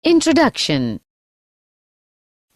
Introduction.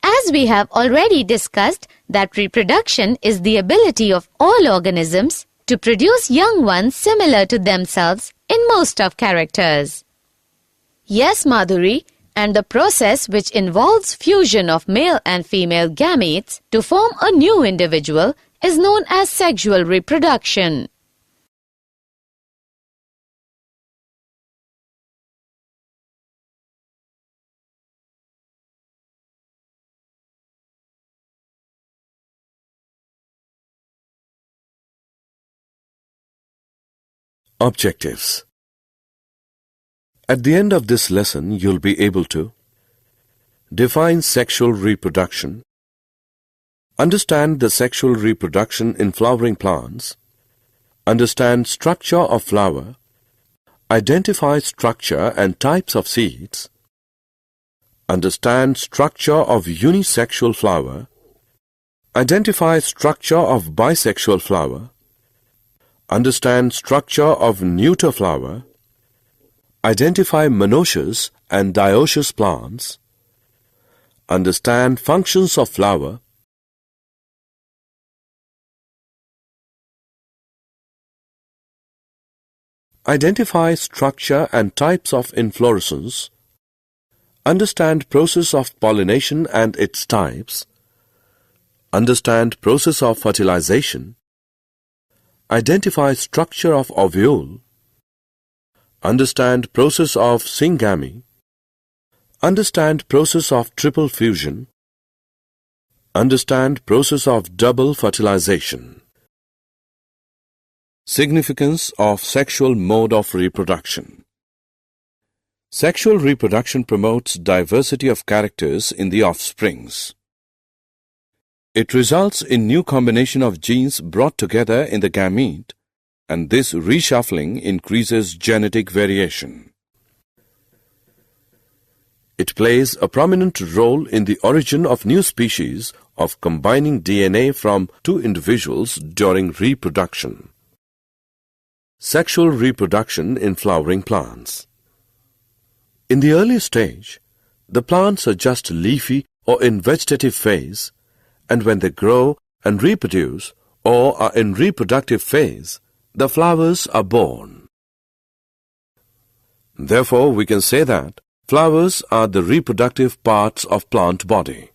As we have already discussed that reproduction is the ability of all organisms to produce young ones similar to themselves in most of characters. Yes, Madhuri, and the process which involves fusion of male and female gametes to form a new individual is known as sexual reproduction. Objectives. At the end of this lesson, you'll be able to define sexual reproduction, understand the sexual reproduction in flowering plants, understand structure of flower, identify structure and types of seeds, understand structure of unisexual flower, identify structure of bisexual flower, understand structure of neuter flower, identify monoecious and dioecious plants, understand functions of flower, identify structure and types of inflorescence, understand process of pollination and its types, understand process of fertilization, identify structure of ovule, understand process of syngamy, understand process of triple fusion, understand process of double fertilization. Significance of sexual mode of reproduction. Sexual reproduction promotes diversity of characters in the offsprings. It results in new combination of genes brought together in the gamete, and this reshuffling increases genetic variation. It plays a prominent role in the origin of new species of combining DNA from two individuals during reproduction. Sexual reproduction in flowering plants. In the early stage, the plants are just leafy or in vegetative phase, and when they grow and reproduce or are in reproductive phase, the flowers are born. Therefore, we can say that flowers are the reproductive parts of plant body.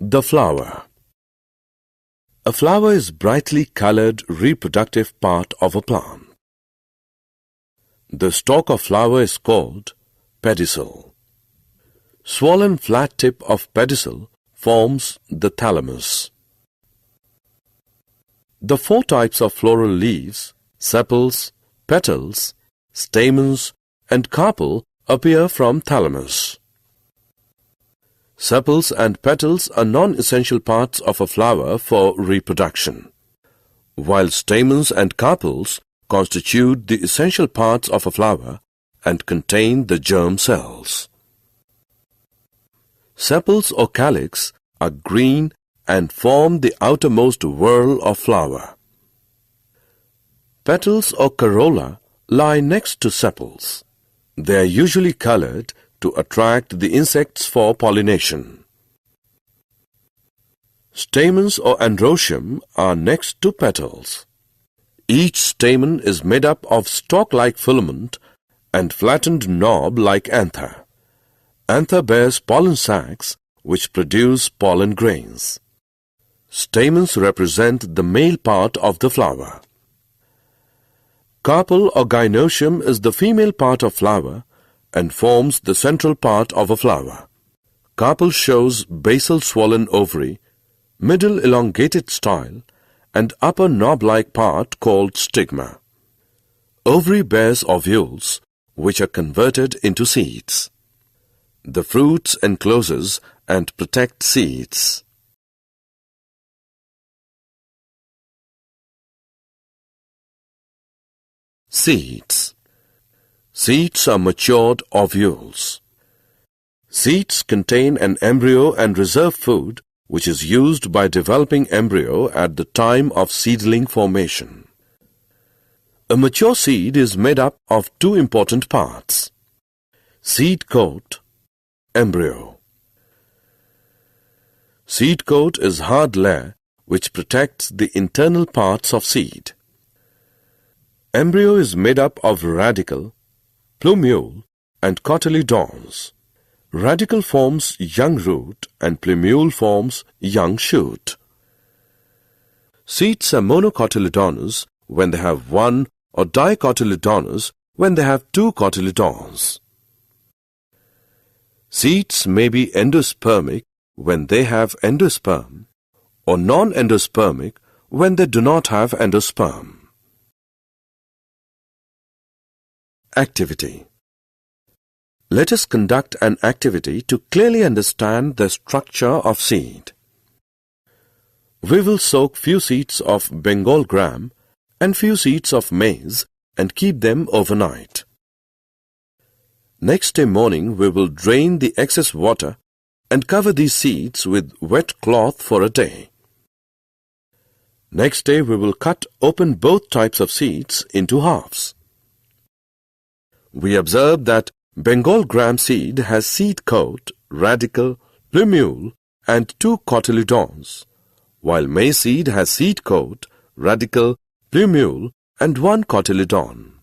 The flower. A flower is brightly colored reproductive part of a plant. The stalk of flower is called pedicel. Swollen flat tip of pedicel forms the thalamus. The four types of floral leaves, sepals, petals, stamens, and carpel appear from thalamus. Sepals and petals are non-essential parts of a flower for reproduction, while stamens and carpels constitute the essential parts of a flower and contain the germ cells. Sepals or calyx are green and form the outermost whorl of flower. Petals or corolla lie next to sepals. They are usually colored to attract the insects for pollination. Stamens or androecium are next to petals. Each stamen is made up of stalk-like filament and flattened knob like anther. Anther bears pollen sacs which produce pollen grains. Stamens represent the male part of the flower. Carpel or gynoecium is the female part of flower and forms the central part of a flower. Carpel shows basal swollen ovary, middle elongated style, and upper knob-like part called stigma. Ovary bears ovules, which are converted into seeds. The fruits encloses and protect seeds. Seeds. Seeds are matured ovules. Seeds contain an embryo and reserve food which is used by developing embryo at the time of seedling formation. A mature seed is made up of two important parts: seed coat, embryo. Seed coat is hard layer which protects the internal parts of seed. Embryo is made up of radicle, plumule and cotyledons. Radicle forms young root and plumule forms young shoot. Seeds are monocotyledonous when they have one or dicotyledonous when they have two cotyledons. Seeds may be endospermic when they have endosperm or non-endospermic when they do not have endosperm. Activity. Let us conduct an activity to clearly understand the structure of seed. We will soak few seeds of Bengal gram and few seeds of maize and keep them overnight. Next day morning we will drain the excess water and cover these seeds with wet cloth for a day. Next day we will cut open both types of seeds into halves. We observe that Bengal gram seed has seed coat, radicle, plumule and two cotyledons, while maize seed has seed coat, radicle, plumule and one cotyledon.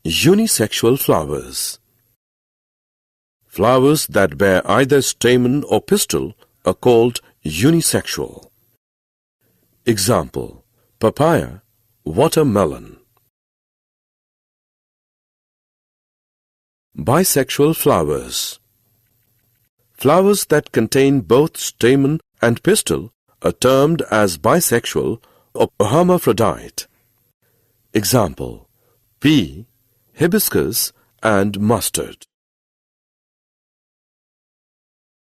Unisexual flowers. Flowers that bear either stamen or pistil are called unisexual. Example: papaya, watermelon. Bisexual flowers. Flowers that contain both stamen and pistil are termed as bisexual or hermaphrodite. Example: pea, hibiscus and mustard.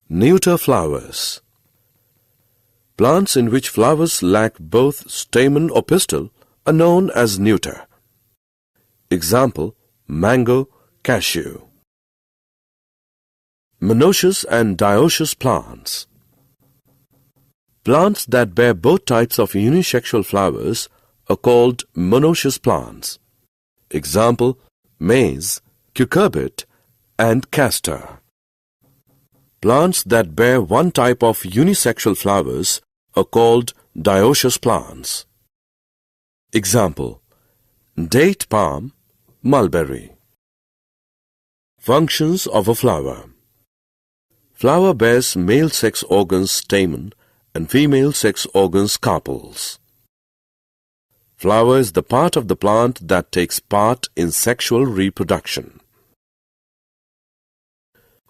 Neuter flowers. Plants in which flowers lack both stamen or pistil are known as neuter. Example: mango, cashew. Monoecious and dioecious plants. Plants that bear both types of unisexual flowers are called monoecious plants. Example: maize, cucurbit and castor. Plants that bear one type of unisexual flowers are called dioecious plants. Example: date palm, mulberry. Functions of a flower. Flower bears male sex organs stamen and female sex organs carpels. Flower is the part of the plant that takes part in sexual reproduction.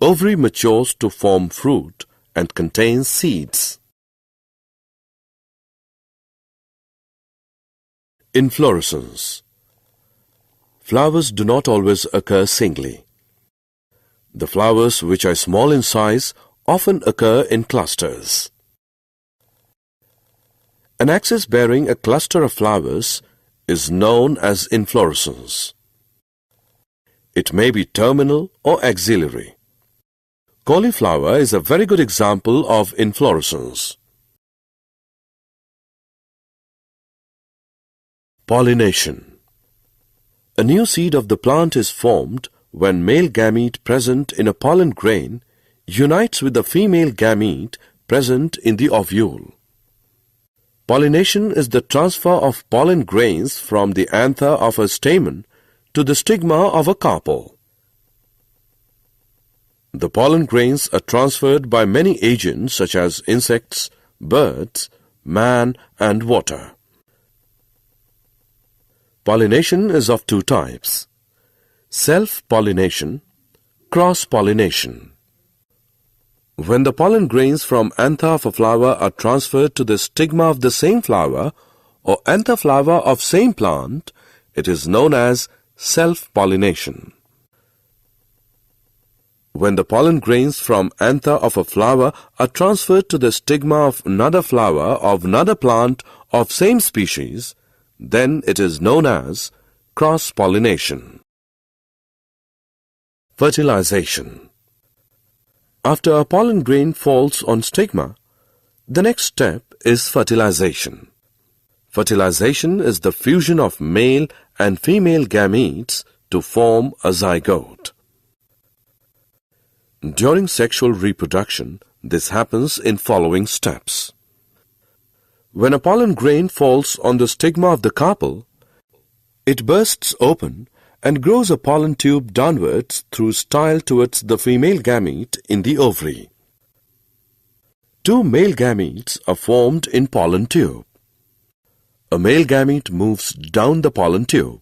Ovary matures to form fruit and contains seeds. Inflorescence. Flowers do not always occur singly. The flowers which are small in size often occur in clusters. An axis bearing a cluster of flowers is known as inflorescence. It may be terminal or axillary. Cauliflower is a very good example of inflorescence. Pollination. A new seed of the plant is formed when male gamete present in a pollen grain unites with the female gamete present in the ovule. Pollination is the transfer of pollen grains from the anther of a stamen to the stigma of a carpel. The pollen grains are transferred by many agents such as insects, birds, man and water. Pollination is of two types: self-pollination, cross-pollination. When the pollen grains from anther of a flower are transferred to the stigma of the same flower or anther flower of same plant, it is known as self-pollination. When the pollen grains from anther of a flower are transferred to the stigma of another flower of another plant of same species, then it is known as cross-pollination. Fertilization. After a pollen grain falls on stigma, the next step is fertilization. Fertilization is the fusion of male and female gametes to form a zygote. During sexual reproduction, this happens in following steps. When a pollen grain falls on the stigma of the carpel, it bursts open and grows a pollen tube downwards through style towards the female gamete in the ovary. Two male gametes are formed in pollen tube. A male gamete moves down the pollen tube.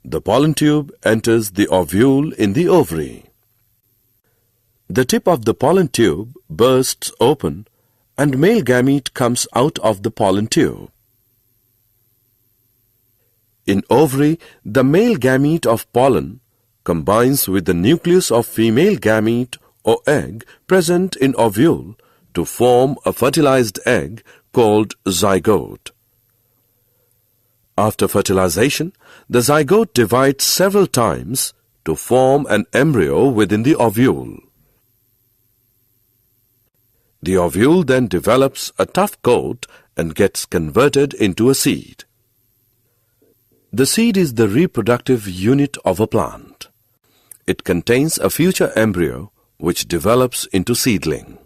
The pollen tube enters the ovule in the ovary. The tip of the pollen tube bursts open and male gamete comes out of the pollen tube. In ovary, the male gamete of pollen combines with the nucleus of female gamete or egg present in ovule to form a fertilized egg called zygote. After fertilization, the zygote divides several times to form an embryo within the ovule. The ovule then develops a tough coat and gets converted into a seed. The seed is the reproductive unit of a plant. It contains a future embryo which develops into seedling.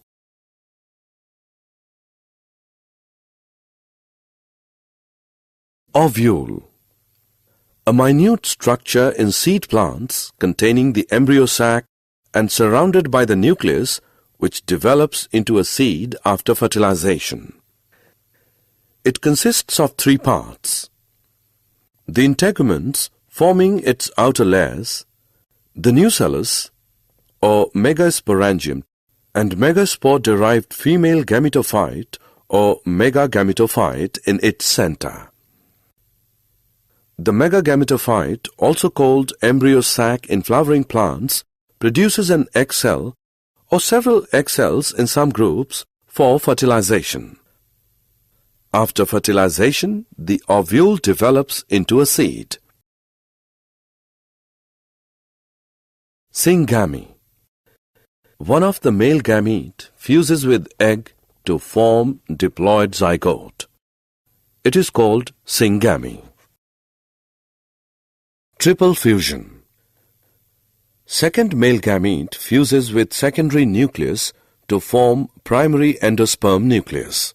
Ovule. A minute structure in seed plants containing the embryo sac and surrounded by the nucleus which develops into a seed after fertilization. It consists of three parts: the integuments forming its outer layers, the nucellus or megasporangium, and megaspore-derived female gametophyte or megagametophyte in its center. The megagametophyte, also called embryo sac in flowering plants, produces an egg cell or several egg cells in some groups for fertilization. After fertilization, the ovule develops into a seed. Syngamy. One of the male gamete fuses with egg to form diploid zygote. It is called syngamy. Triple fusion. Second male gamete fuses with secondary nucleus to form primary endosperm nucleus.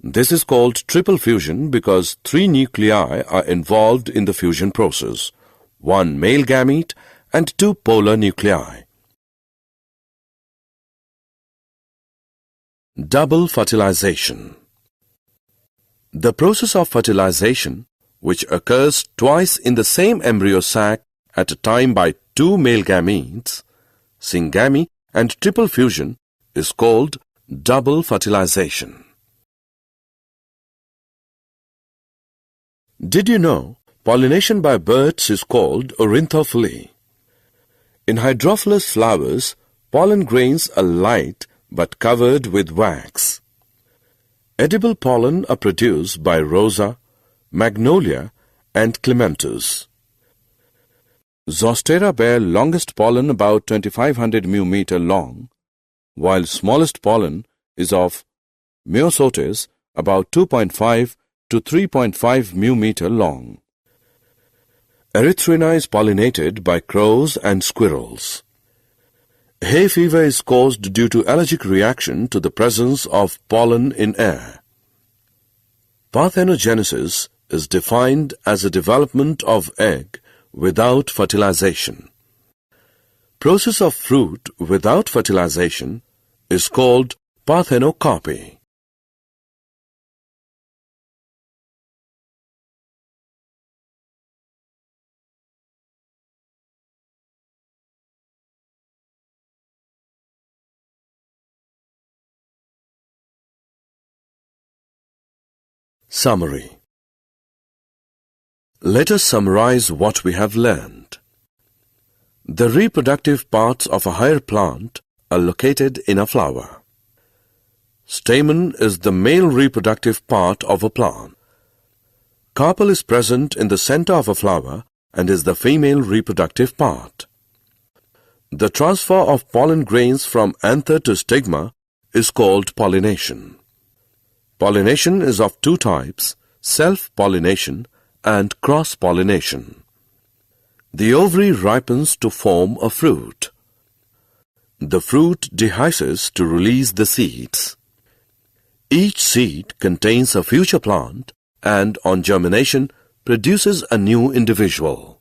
This is called triple fusion because three nuclei are involved in the fusion process: one male gamete and two polar nuclei. Double fertilization. The process of fertilization, which occurs twice in the same embryo sac at a time by two male gametes, syngamy and triple fusion, is called double fertilization. Did you know pollination by birds is called ornithophily? In hydrophilous flowers, pollen grains are light but covered with wax. Edible pollen are produced by Rosa, Magnolia and Clematis. Zostera bear longest pollen about 2500 μm long, while smallest pollen is of Myosotis about 2.5 to 3.5 μm long. Erythrina is pollinated by crows and squirrels. Hay fever is caused due to allergic reaction to the presence of pollen in air. Parthenogenesis is defined as a development of egg without fertilization. Process of fruit without fertilization is called parthenocarpy. Summary. Let us summarize what we have learned. The reproductive parts of a higher plant are located in a flower. Stamen is the male reproductive part of a plant. Carpel is present in the center of a flower and is the female reproductive part. The transfer of pollen grains from anther to stigma is called pollination. Pollination is of two types, self-pollination and cross-pollination. The ovary ripens to form a fruit. The fruit dehisces to release the seeds. Each seed contains a future plant and on germination produces a new individual.